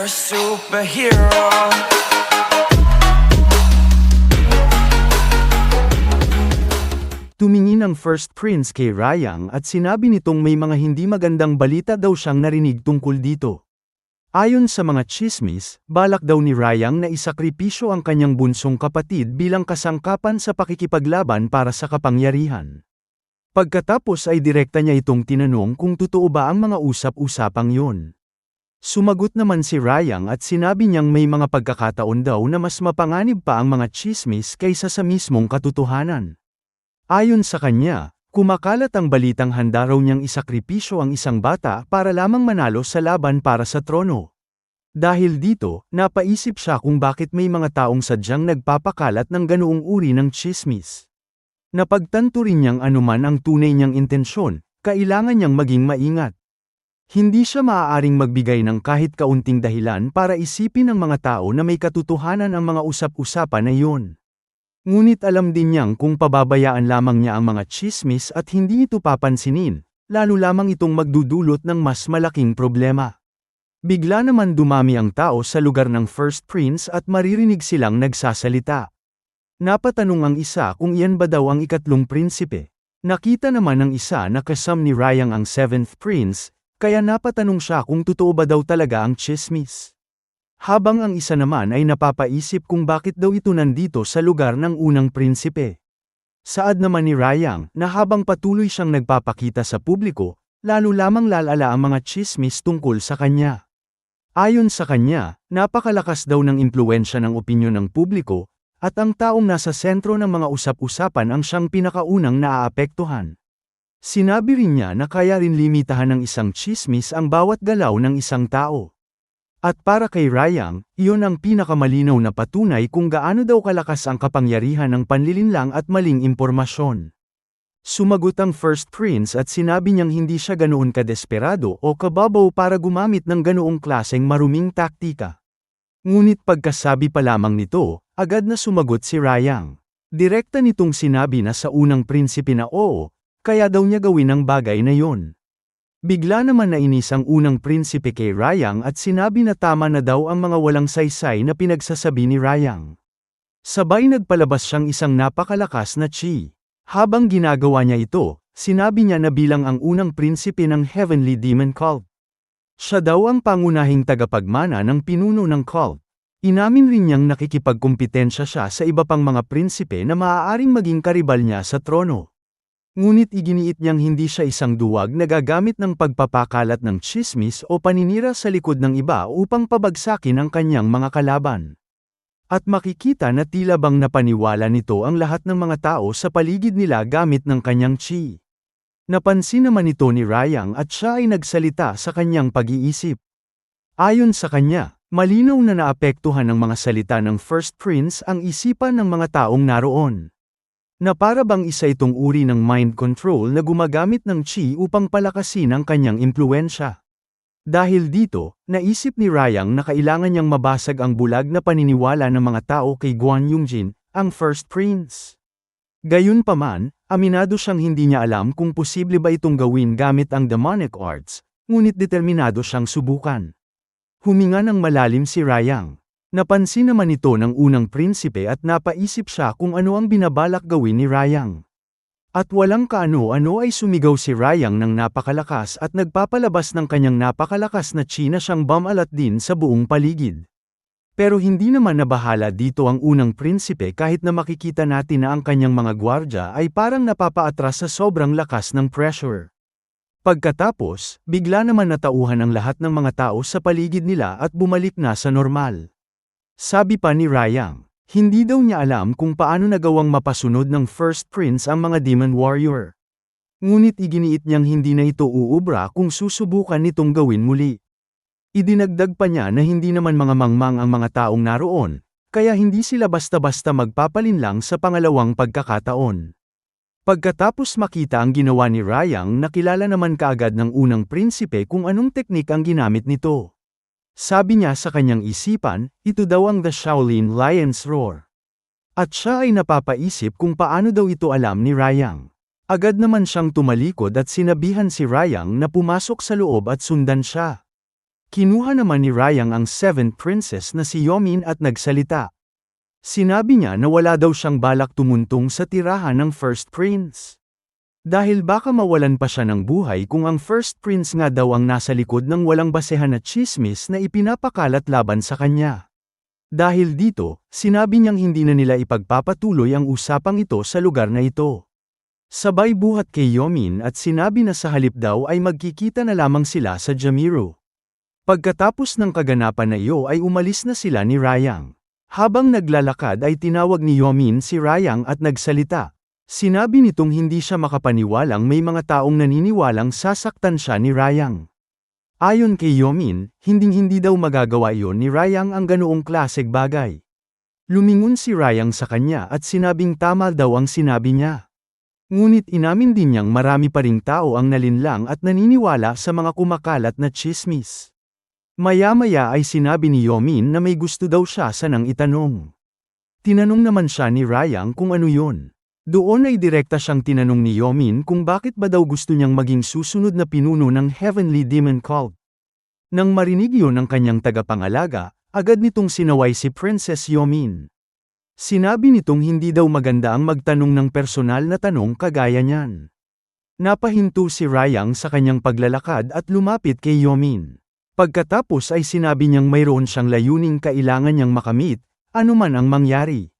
a superhero. Tumingin ang First Prince kay Rayang at sinabi nitong may mga hindi magandang balita daw siyang narinig tungkol dito. Ayon sa mga tsismis, balak daw ni Rayang na isakripisyo ang kanyang bunsong kapatid bilang kasangkapan sa pakikipaglaban para sa kapangyarihan. Pagkatapos ay direkta niya itong tinanong kung totoo ba ang mga usap-usapang yun. Sumagot naman si Rayang at sinabi niyang may mga pagkakataon daw na mas mapanganib pa ang mga tsismis kaysa sa mismong katotohanan. Ayon sa kanya, kumakalat ang balitang handa raw niyang isakripisyo ang isang bata para lamang manalo sa laban para sa trono. Dahil dito, napaisip siya kung bakit may mga taong sadyang nagpapakalat ng ganoong uri ng tsismis. Napagtanto rin niyang anuman ang tunay niyang intensyon, kailangan niyang maging maingat. Hindi siya maaaring magbigay ng kahit kaunting dahilan para isipin ng mga tao na may katotohanan ang mga usap-usapan na iyon. Ngunit alam din niyang kung pababayaan lamang niya ang mga tsismis at hindi ito papansinin, lalo lamang itong magdudulot ng mas malaking problema. Bigla naman dumami ang tao sa lugar ng First Prince at maririnig silang nagsasalita. Napatanong ang isa kung iyan ba daw ang ikatlong prinsipe. Nakita naman ng isa na kasam ni Rayang ang Seventh Prince, kaya napatanong siya kung totoo ba daw talaga ang tsismis. Habang ang isa naman ay napapaisip kung bakit daw ito nandito sa lugar ng unang prinsipe. Saad naman ni Rayang na habang patuloy siyang nagpapakita sa publiko, lalo lamang lalala ang mga tsismis tungkol sa kanya. Ayon sa kanya, napakalakas daw ng impluwensya ng opinyon ng publiko, at ang taong nasa sentro ng mga usap-usapan ang siyang pinakaunang naaapektuhan. Sinabi rin niya na kaya rin limitahan ng isang tsismis ang bawat galaw ng isang tao. At para kay Rayang, iyon ang pinakamalinaw na patunay kung gaano daw kalakas ang kapangyarihan ng panlilinlang at maling impormasyon. Sumagot ang First Prince at sinabi niyang hindi siya ganoon kadesperado o kababaw para gumamit ng ganoong klaseng maruming taktika. Ngunit pagkasabi pa lamang nito, agad na sumagot si Rayang. Direkta nitong sinabi na sa unang prinsipe na oo, kaya daw niya gawin ang bagay na yon. Bigla naman nainis ang unang prinsipe kay Rayang at sinabi na tama na daw ang mga walang saysay na pinagsasabi ni Rayang. Sabay nagpalabas siyang isang napakalakas na chi. Habang ginagawa niya ito, sinabi niya na bilang ang unang prinsipe ng Heavenly Demon Cult. Siya daw ang pangunahing tagapagmana ng pinuno ng cult. Inamin rin niyang nakikipagkumpetensya siya sa iba pang mga prinsipe na maaaring maging karibal niya sa trono. Ngunit iginiit niyang hindi siya isang duwag na gagamit ng pagpapakalat ng tsismis o paninira sa likod ng iba upang pabagsakin ang kanyang mga kalaban. At makikita na tila bang napaniwala nito ang lahat ng mga tao sa paligid nila gamit ng kanyang chi. Napansin naman ito ni Rayang at siya ay nagsalita sa kanyang pag-iisip. Ayon sa kanya, malinaw na naapektuhan ng mga salita ng First Prince ang isipan ng mga taong naroon. Na para bang isa itong uri ng mind control na gumagamit ng chi upang palakasin ang kanyang impluwensya. Dahil dito, naisip ni Rayang na kailangan niyang mabasag ang bulag na paniniwala ng mga tao kay Guan Yongjin, ang First Prince. Gayunpaman, aminado siyang hindi niya alam kung posible ba itong gawin gamit ang demonic arts, ngunit determinado siyang subukan. Huminga ng malalim si Rayang. Napansin naman ito ng unang prinsipe at napaisip siya kung ano ang binabalak gawin ni Rayang. At walang kaano-ano ay sumigaw si Rayang ng napakalakas at nagpapalabas ng kanyang napakalakas na chi na siyang bumalat din sa buong paligid. Pero hindi naman nabahala dito ang unang prinsipe kahit na makikita natin na ang kanyang mga gwardya ay parang napapaatras sa sobrang lakas ng pressure. Pagkatapos, bigla naman natauhan ang lahat ng mga tao sa paligid nila at bumalik na sa normal. Sabi pa ni Rayang, hindi daw niya alam kung paano nagawang mapasunod ng First Prince ang mga Demon Warrior. Ngunit iginiit niyang hindi na ito uubra kung susubukan nitong gawin muli. Idinagdag pa niya na hindi naman mga mangmang ang mga taong naroon, kaya hindi sila basta-basta magpapalinlang sa pangalawang pagkakataon. Pagkatapos makita ang ginawa ni Rayang, nakilala naman kaagad ng unang prinsipe kung anong teknik ang ginamit nito. Sabi niya sa kanyang isipan, ito daw ang The Shaolin Lion's Roar. At siya ay napapaisip kung paano daw ito alam ni Rayang. Agad naman siyang tumalikod at sinabihan si Rayang na pumasok sa loob at sundan siya. Kinuha naman ni Rayang ang 7th princess na si Yomin at nagsalita. Sinabi niya na wala daw siyang balak tumuntong sa tirahan ng first prince. Dahil baka mawalan pa siya ng buhay kung ang first prince nga daw ang nasa likod ng walang basehan na tsismis na ipinapakalat laban sa kanya. Dahil dito, sinabi niyang hindi na nila ipagpapatuloy ang usapang ito sa lugar na ito. Sabay buhat kay Yomin at sinabi na sa halip daw ay magkikita na lamang sila sa Jamiru. Pagkatapos ng kaganapan na iyo ay umalis na sila ni Rayang. Habang naglalakad ay tinawag ni Yomin si Rayang at nagsalita. Sinabi nitong hindi siya makapaniwalang may mga taong naniniwalang sasaktan siya ni Rayang. Ayon kay Yomin, hinding-hindi daw magagawa iyon ni Rayang ang ganoong klaseng bagay. Lumingon si Rayang sa kanya at sinabing tama daw ang sinabi niya. Ngunit inamin din niyang marami pa ring tao ang nalinlang at naniniwala sa mga kumakalat na tsismis. Maya-maya ay sinabi ni Yomin na may gusto daw siya sa nang itanong. Tinanong naman siya ni Rayang kung ano yun. Doon ay direkta siyang tinanong ni Yomin kung bakit ba daw gusto niyang maging susunod na pinuno ng Heavenly Demon Cult. Nang marinig yun ng kanyang tagapangalaga, agad nitong sinaway si Princess Yomin. Sinabi nitong hindi daw maganda ang magtanong ng personal na tanong kagaya niyan. Napahinto si Rayang sa kanyang paglalakad at lumapit kay Yomin. Pagkatapos ay sinabi niyang mayroon siyang layuning kailangan niyang makamit, anuman ang mangyari.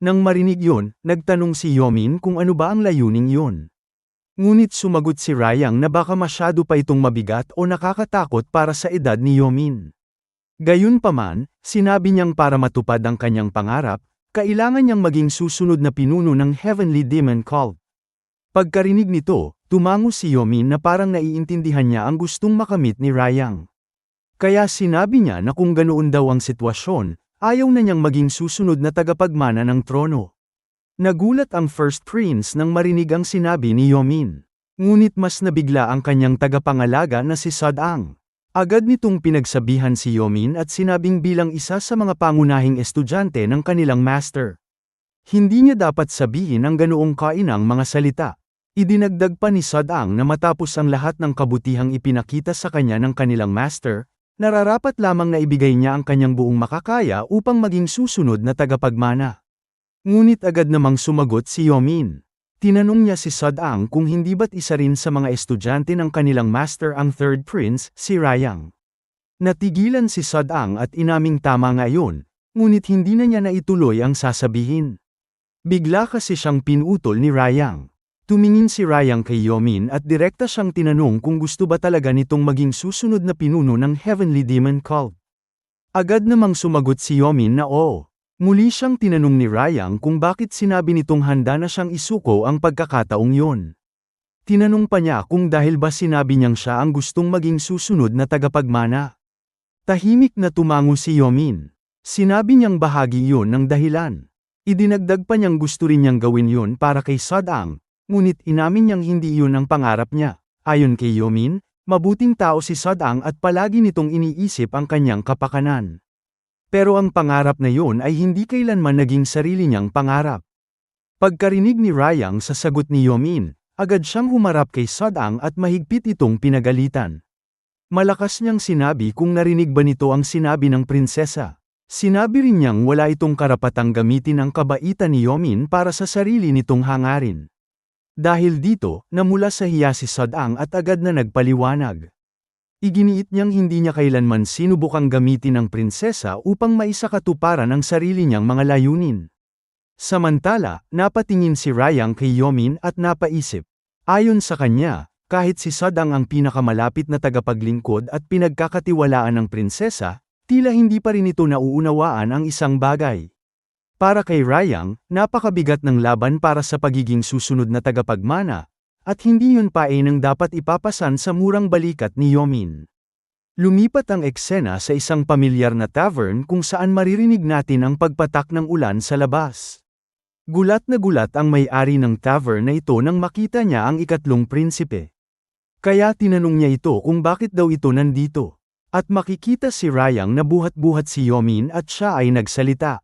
Nang marinig yon, nagtanong si Yomin kung ano ba ang layuning yon. Ngunit sumagot si Rayang na baka masyado pa itong mabigat o nakakatakot para sa edad ni Yomin. Gayunpaman, sinabi niyang para matupad ang kanyang pangarap, kailangan niyang maging susunod na pinuno ng Heavenly Demon Cult. Pagkarinig nito, tumango si Yomin na parang naiintindihan niya ang gustong makamit ni Rayang. Kaya sinabi niya na kung ganoon daw ang sitwasyon, ayaw na niyang maging susunod na tagapagmana ng trono. Nagulat ang first prince nang marinig ang sinabi ni Yomin. Ngunit mas nabigla ang kanyang tagapangalaga na si Sadang. Agad nitong pinagsabihan si Yomin at sinabing bilang isa sa mga pangunahing estudyante ng kanilang master. Hindi niya dapat sabihin ang ganoong kainang mga salita. Idinagdag pa ni Sadang na matapos ang lahat ng kabutihang ipinakita sa kanya ng kanilang master, nararapat lamang na ibigay niya ang kanyang buong makakaya upang maging susunod na tagapagmana. Ngunit agad namang sumagot si Yomin. Tinanong niya si Sadang kung hindi ba't isa rin sa mga estudyante ng kanilang master ang third prince, si Rayang. Natigilan si Sadang at inaming tama nga yun, ngunit hindi na niya naituloy ang sasabihin. Bigla kasi siyang pinutol ni Rayang. Tumingin si Rayang kay Yomin at direkta siyang tinanong kung gusto ba talaga nitong maging susunod na pinuno ng Heavenly Demon Cult. Agad namang sumagot si Yomin na oo. Muli siyang tinanong ni Rayang kung bakit sinabi nitong handa na siyang isuko ang pagkakataong yon. Tinanong pa niya kung dahil ba sinabi niyang siya ang gustong maging susunod na tagapagmana. Tahimik na tumango si Yomin. Sinabi niyang bahagi yon ng dahilan. Idinagdag pa niyang gusto rin niyang gawin yon para kay Sadang. Ngunit inamin niyang hindi iyon ang pangarap niya. Ayon kay Yomin, mabuting tao si Sadang at palagi nitong iniisip ang kanyang kapakanan. Pero ang pangarap na iyon ay hindi kailanman naging sarili niyang pangarap. Pagkarinig ni Rayang sa sagot ni Yomin, agad siyang humarap kay Sadang at mahigpit itong pinagalitan. Malakas niyang sinabi kung narinig ba nito ang sinabi ng prinsesa. Sinabi rin niyang wala itong karapatang gamitin ang kabaitan ni Yomin para sa sarili nitong hangarin. Dahil dito, namula sa hiya si Sadang at agad na nagpaliwanag. Iginiit niyang hindi niya kailanman sinubukang gamitin ng prinsesa upang maisakatuparan ang sarili niyang mga layunin. Samantala, napatingin si Rayang kay Yomin at napaisip. Ayon sa kanya, kahit si Sadang ang pinakamalapit na tagapaglingkod at pinagkakatiwalaan ng prinsesa, tila hindi pa rin ito nauunawaan ang isang bagay. Para kay Rayang, napakabigat ng laban para sa pagiging susunod na tagapagmana, at hindi yun pa nang dapat ipapasan sa murang balikat ni Yomin. Lumipat ang eksena sa isang pamilyar na tavern kung saan maririnig natin ang pagpatak ng ulan sa labas. Gulat na gulat ang may-ari ng tavern na ito nang makita niya ang ikatlong prinsipe. Kaya tinanong niya ito kung bakit daw ito nandito. At makikita si Rayang na buhat-buhat si Yomin at siya ay nagsalita.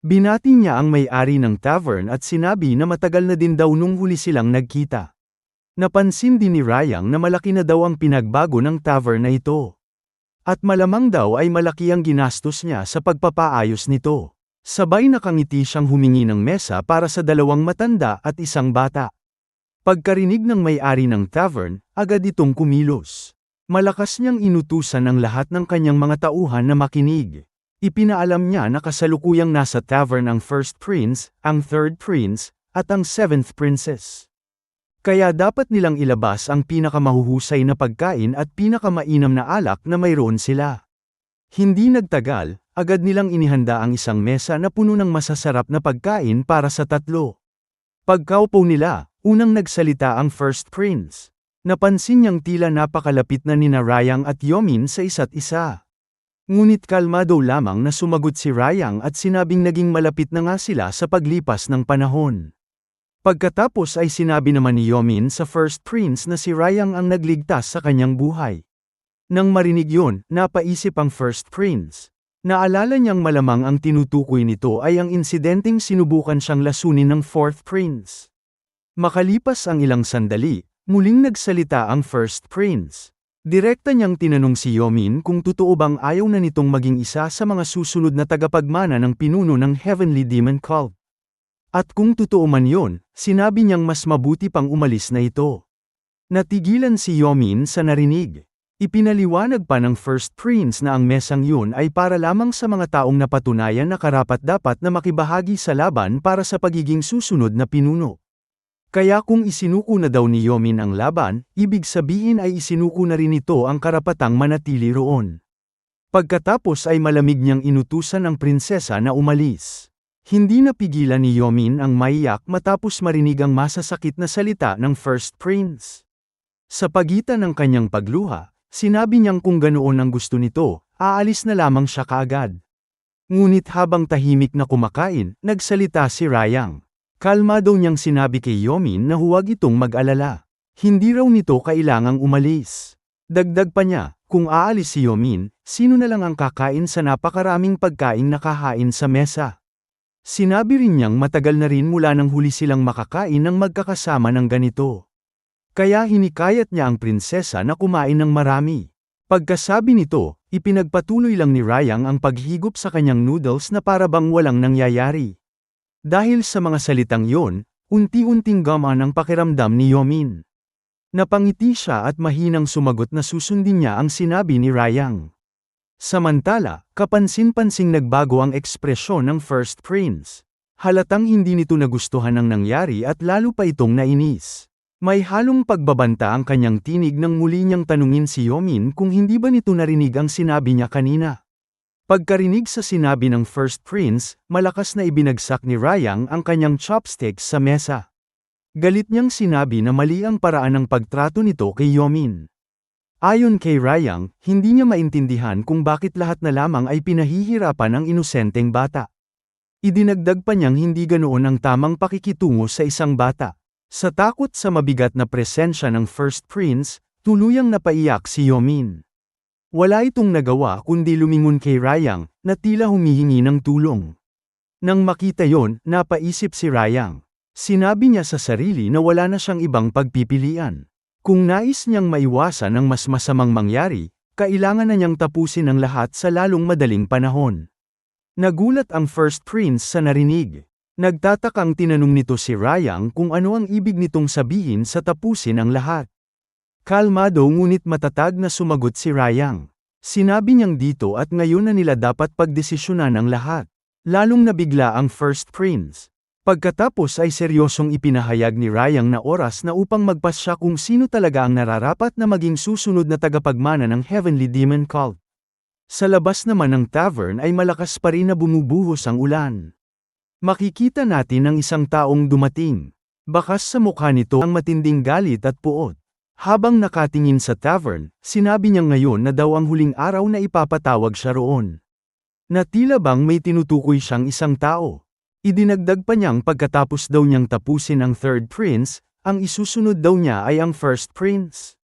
Binati niya ang may-ari ng tavern at sinabi na matagal na din daw nung huli silang nagkita. Napansin din ni Rayang na malaki na daw ang pinagbago ng tavern na ito. At malamang daw ay malaki ang ginastos niya sa pagpapaayos nito. Sabay nakangiti siyang humingi ng mesa para sa 2 matanda at 1 bata. Pagkarinig ng may-ari ng tavern, agad itong kumilos. Malakas niyang inutusan ang lahat ng kanyang mga tauhan na makinig. Ipinaalam niya na kasalukuyang nasa tavern ang First Prince, ang Third Prince, at ang Seventh Princess. Kaya dapat nilang ilabas ang pinakamahuhusay na pagkain at pinakamainam na alak na mayroon sila. Hindi nagtagal, agad nilang inihanda ang isang mesa na puno ng masasarap na pagkain para sa 3. Pagkaupo nila, unang nagsalita ang First Prince. Napansin niyang tila napakalapit na nina Rayang at Yomin sa isa't isa. Ngunit kalmado lamang na sumagot si Rayang at sinabing naging malapit na nga sila sa paglipas ng panahon. Pagkatapos ay sinabi naman ni Yomin sa First Prince na si Rayang ang nagligtas sa kanyang buhay. Nang marinig yun, napaisip ang First Prince. Naalala niyang malamang ang tinutukoy nito ay ang insidenteng sinubukan siyang lasunin ng Fourth Prince. Makalipas ang ilang sandali, muling nagsalita ang First Prince. Direkta niyang tinanong si Yomin kung totoo bang ayaw na nitong maging isa sa mga susunod na tagapagmana ng pinuno ng Heavenly Demon Cult. At kung totoo man yon, sinabi niyang mas mabuti pang umalis na ito. Natigilan si Yomin sa narinig. Ipinaliwanag pa ng First Prince na ang mesang yun ay para lamang sa mga taong napatunayan na karapat-dapat na makibahagi sa laban para sa pagiging susunod na pinuno. Kaya kung isinuko na daw ni Yomin ang laban, ibig sabihin ay isinuko na rin ito ang karapatang manatili roon. Pagkatapos ay malamig niyang inutusan ang prinsesa na umalis. Hindi napigilan ni Yomin ang maiyak matapos marinig ang masasakit na salita ng First Prince. Sa pagitan ng kanyang pagluha, sinabi niyang kung ganoon ang gusto nito, aalis na lamang siya kaagad. Ngunit habang tahimik na kumakain, nagsalita si Rayang. Kalmado niyang sinabi kay Yomin na huwag itong mag-alala. Hindi raw nito kailangang umalis. Dagdag pa niya, kung aalis si Yomin, sino na lang ang kakain sa napakaraming pagkaing nakahain sa mesa? Sinabi rin niyang matagal na rin mula nang huli silang makakain ng magkakasama ng ganito. Kaya hinikayat niya ang prinsesa na kumain ng marami. Pagkasabi nito, ipinagpatuloy lang ni Rayang ang paghigop sa kanyang noodles na para bang walang nangyayari. Dahil sa mga salitang yon, unti-unting gamaan ang pakiramdam ni Yomin. Napangiti siya at mahinang sumagot na susundin niya ang sinabi ni Rayang. Samantala, kapansin-pansing nagbago ang ekspresyon ng First Prince. Halatang hindi nito nagustuhan ang nangyari at lalo pa itong nainis. May halong pagbabanta ang kanyang tinig nang muli niyang tanungin si Yomin kung hindi ba nito narinig ang sinabi niya kanina. Pagkarinig sa sinabi ng First Prince, malakas na ibinagsak ni Rayang ang kanyang chopsticks sa mesa. Galit niyang sinabi na mali ang paraan ng pagtrato nito kay Yomin. Ayon kay Rayang, hindi niya maintindihan kung bakit lahat na lamang ay pinahihirapan ang inosenteng bata. Idinagdag pa niyang hindi ganoon ang tamang pakikitungo sa isang bata. Sa takot sa mabigat na presensya ng First Prince, tuluyang napaiyak si Yomin. Wala itong nagawa kundi lumingon kay Rayang, na tila humihingi ng tulong. Nang makita yon, napaisip si Rayang. Sinabi niya sa sarili na wala na siyang ibang pagpipilian. Kung nais niyang maiwasan ang mas masamang mangyari, kailangan na niyang tapusin ang lahat sa lalong madaling panahon. Nagulat ang First Prince sa narinig. Nagtatakang tinanong nito si Rayang kung ano ang ibig nitong sabihin sa tapusin ang lahat. Kalmado ngunit matatag na sumagot si Rayang. Sinabi niyang dito at ngayon na nila dapat pagdesisyonan ang lahat. Lalong nabigla ang First Prince. Pagkatapos ay seryosong ipinahayag ni Rayang na oras na upang magpasya kung sino talaga ang nararapat na maging susunod na tagapagmana ng Heavenly Demon Cult. Sa labas naman ng tavern ay malakas pa rin na bumubuhos ang ulan. Makikita natin ang isang taong dumating. Bakas sa mukha nito ang matinding galit at puot. Habang nakatingin sa tavern, sinabi niya ngayon na daw ang huling araw na ipapatawag siya roon. Na tila bang may tinutukoy siyang isang tao. Idinagdag pa niyang pagkatapos daw niyang tapusin ang Third Prince, ang isusunod daw niya ay ang First Prince.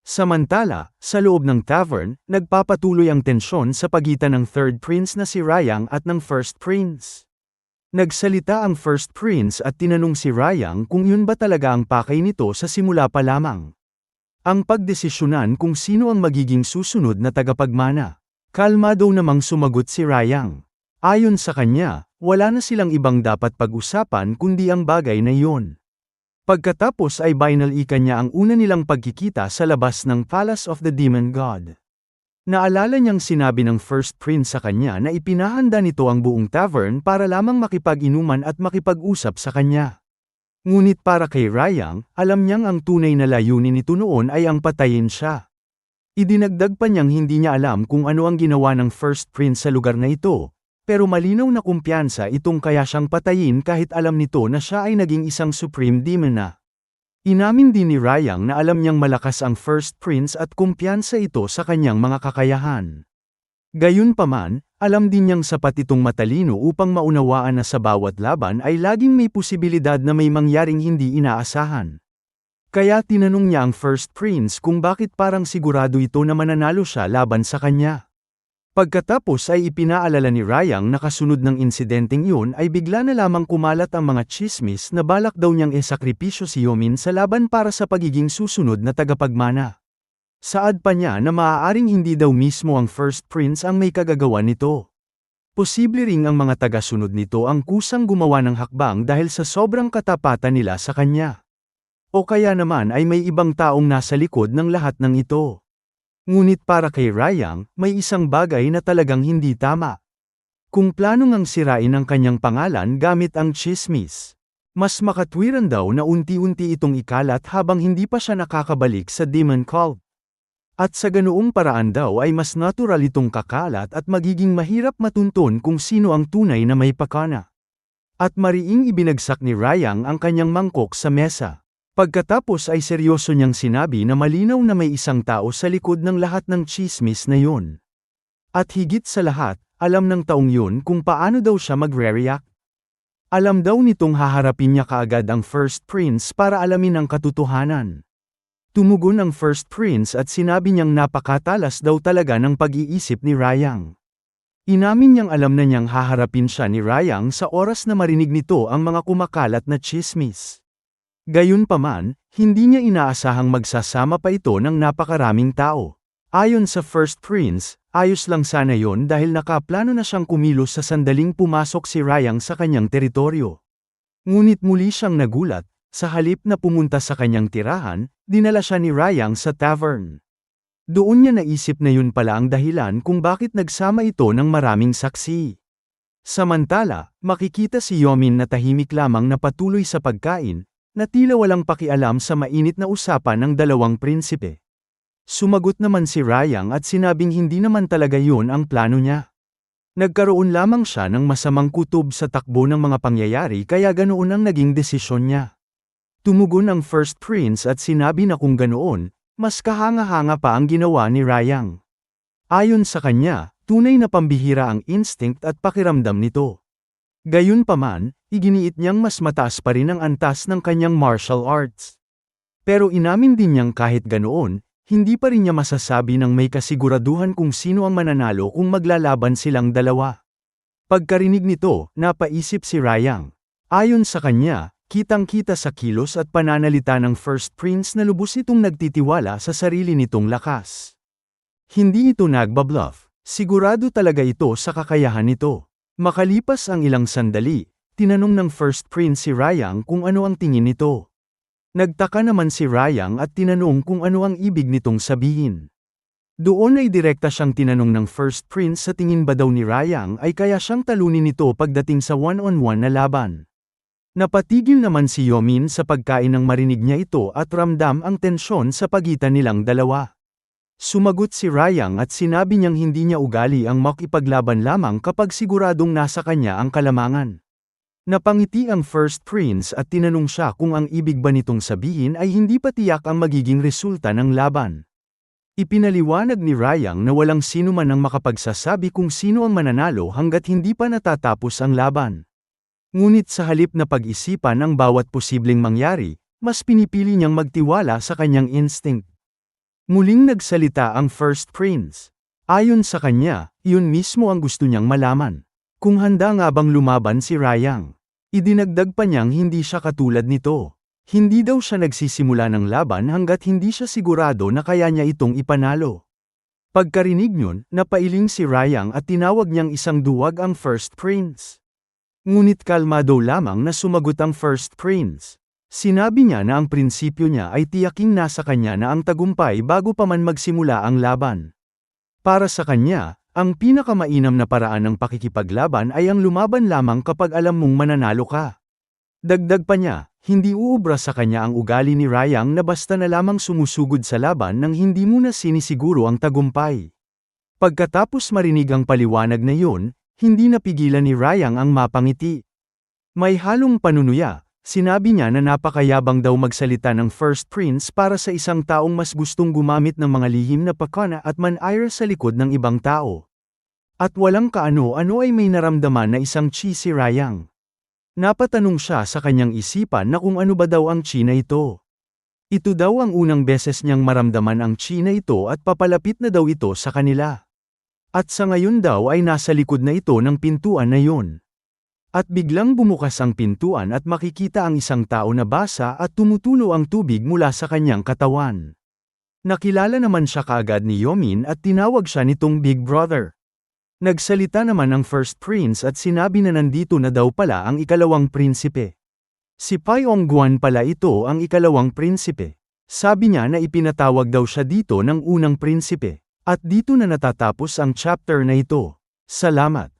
Samantala, sa loob ng tavern, nagpapatuloy ang tensyon sa pagitan ng Third Prince na si Rayang at ng First Prince. Nagsalita ang First Prince at tinanong si Rayang kung yun ba talaga ang pakay nito sa simula pa lamang. ang pagdesisyonan kung sino ang magiging susunod na tagapagmana. Kalmado namang sumagot si Rayang. Ayon sa kanya, wala na silang ibang dapat pag-usapan kundi ang bagay na iyon. Pagkatapos ay binalika niya ang una nilang pagkikita sa labas ng Palace of the Demon God. Naalala niyang sinabi ng First Prince sa kanya na ipinahanda nito ang buong tavern para lamang makipag-inuman at makipag-usap sa kanya. Ngunit para kay Rayang, alam niyang ang tunay na layunin nito noon ay ang patayin siya. Idinagdag pa niyang hindi niya alam kung ano ang ginawa ng First Prince sa lugar na ito, pero malinaw na kumpiyansa itong kaya siyang patayin kahit alam nito na siya ay naging isang Supreme Demon na. Inamin din ni Rayang na alam niyang malakas ang First Prince at kumpiyansa ito sa kanyang mga kakayahan. Gayunpaman, alam din niyang sapat itong matalino upang maunawaan na sa bawat laban ay laging may posibilidad na may mangyaring hindi inaasahan. Kaya tinanong niya ang First Prince kung bakit parang sigurado ito na mananalo siya laban sa kanya. Pagkatapos ay ipinaalala ni Rayang na kasunod ng insidenteng iyon ay bigla na lamang kumalat ang mga tsismis na balak daw niyang esakripisyo si Yomin sa laban para sa pagiging susunod na tagapagmana. Saad pa niya na maaaring hindi daw mismo ang First Prince ang may kagagawan nito. Posible ring ang mga tagasunod nito ang kusang gumawa ng hakbang dahil sa sobrang katapatan nila sa kanya. O kaya naman ay may ibang taong nasa likod ng lahat ng ito. Ngunit para kay Rayang, may isang bagay na talagang hindi tama. Kung plano ngang sirain ang kanyang pangalan gamit ang tsismis, mas makatwiran daw na unti-unti itong ikalat habang hindi pa siya nakakabalik sa Demon Cult. At sa ganoong paraan daw ay mas natural itong kakalat at magiging mahirap matuntun kung sino ang tunay na may pakana. At mariing ibinagsak ni Rayang ang kanyang mangkok sa mesa. Pagkatapos ay seryoso niyang sinabi na malinaw na may isang tao sa likod ng lahat ng tsismis na yun. At higit sa lahat, alam ng taong yun kung paano daw siya magre-react. Alam daw nitong haharapin niya kaagad ang First Prince para alamin ang katotohanan. Tumugon ang First Prince at sinabi niyang napakatalas daw talaga ng pag-iisip ni Rayang. Inamin niyang alam na niyang haharapin siya ni Rayang sa oras na marinig nito ang mga kumakalat na tsismis. Gayunpaman, hindi niya inaasahang magsasama pa ito ng napakaraming tao. Ayon sa First Prince, ayos lang sana yon dahil nakaplano na siyang kumilos sa sandaling pumasok si Rayang sa kanyang teritoryo. Ngunit muli siyang nagulat, sa halip na pumunta sa kanyang tirahan, dinala siya ni Rayang sa tavern. Doon niya naisip na yun pala ang dahilan kung bakit nagsama ito ng maraming saksi. Samantala, makikita si Yomin na tahimik lamang na patuloy sa pagkain, na tila walang pakialam sa mainit na usapan ng dalawang prinsipe. Sumagot naman si Rayang at sinabing hindi naman talaga yun ang plano niya. Nagkaroon lamang siya ng masamang kutob sa takbo ng mga pangyayari kaya ganoon ang naging desisyon niya. Tumugon ang First Prince at sinabi na kung ganoon, mas kahanga-hanga pa ang ginawa ni Rayang. Ayon sa kanya, tunay na pambihira ang instinct at pakiramdam nito. Gayunpaman, iginiit niyang mas mataas pa rin ang antas ng kanyang martial arts. Pero inamin din niyang kahit ganoon, hindi pa rin niya masasabi ng may kasiguraduhan kung sino ang mananalo kung maglalaban silang dalawa. Pagkarinig nito, napaisip si Rayang. Ayon sa kanya, kitang-kita sa kilos at pananalita ng First Prince na lubos itong nagtitiwala sa sarili nitong lakas. Hindi ito nagbabluff, sigurado talaga ito sa kakayahan nito. Makalipas ang ilang sandali, tinanong ng First Prince si Rayang kung ano ang tingin nito. Nagtaka naman si Rayang at tinanong kung ano ang ibig nitong sabihin. Doon ay direkta siyang tinanong ng First Prince sa tingin ba daw ni Rayang ay kaya siyang talunin nito pagdating sa one-on-one na laban. Napatigil naman si Yomin sa pagkain nang marinig niya ito at ramdam ang tensyon sa pagitan nilang dalawa. Sumagot si Rayang at sinabi niyang hindi niya ugali ang makipaglaban lamang kapag siguradong nasa kanya ang kalamangan. Napangiti ang First Prince at tinanong siya kung ang ibig ba nitong sabihin ay hindi pa tiyak ang magiging resulta ng laban. Ipinaliwanag ni Rayang na walang sino man ang makapagsasabi kung sino ang mananalo hanggat hindi pa natatapos ang laban. Ngunit sa halip na pag-isipan ang bawat posibleng mangyari, mas pinipili niyang magtiwala sa kanyang instinct. Muling nagsalita ang First Prince. Ayon sa kanya, iyon mismo ang gusto niyang malaman. Kung handa nga bang lumaban si Rayang. Idinagdag pa niyang hindi siya katulad nito. Hindi daw siya nagsisimula ng laban hanggat hindi siya sigurado na kaya niya itong ipanalo. Pagkarinig niyon, napailing si Rayang at tinawag niyang isang duwag ang First Prince. Ngunit kalmado lamang na sumagot ang First Prince. Sinabi niya na ang prinsipyo niya ay tiyaking nasa kanya na ang tagumpay bago pa man magsimula ang laban. Para sa kanya, ang pinakamainam na paraan ng pakikipaglaban ay ang lumaban lamang kapag alam mong mananalo ka. Dagdag pa niya, hindi uubra sa kanya ang ugali ni Rayang na basta na lamang sumusugod sa laban nang hindi muna sinisiguro ang tagumpay. Pagkatapos marinig ang paliwanag na yun, hindi napigilan ni Rayang ang mapangiti. May halong panunuya, sinabi niya na napakayabang daw magsalita ng First Prince para sa isang taong mas gustong gumamit ng mga lihim na pakana at man-ire sa likod ng ibang tao. At walang kaano-ano ay may naramdaman na isang chi si Rayang. Napatanong siya sa kanyang isipan na kung ano ba daw ang chi na ito. Ito daw ang unang beses niyang maramdaman ang chi na ito at papalapit na daw ito sa kanila. At sa ngayon daw ay nasa likod na ito ng pintuan na yun. At biglang bumukas ang pintuan at makikita ang isang tao na basa at tumutulo ang tubig mula sa kanyang katawan. Nakilala naman siya kaagad ni Yomin at tinawag siya nitong Big Brother. Nagsalita naman ang First Prince at sinabi na nandito na daw pala ang ikalawang prinsipe. Si Pyongguan pala ito ang ikalawang prinsipe. Sabi niya na ipinatawag daw siya dito ng unang prinsipe. At dito na natatapos ang chapter na ito. Salamat.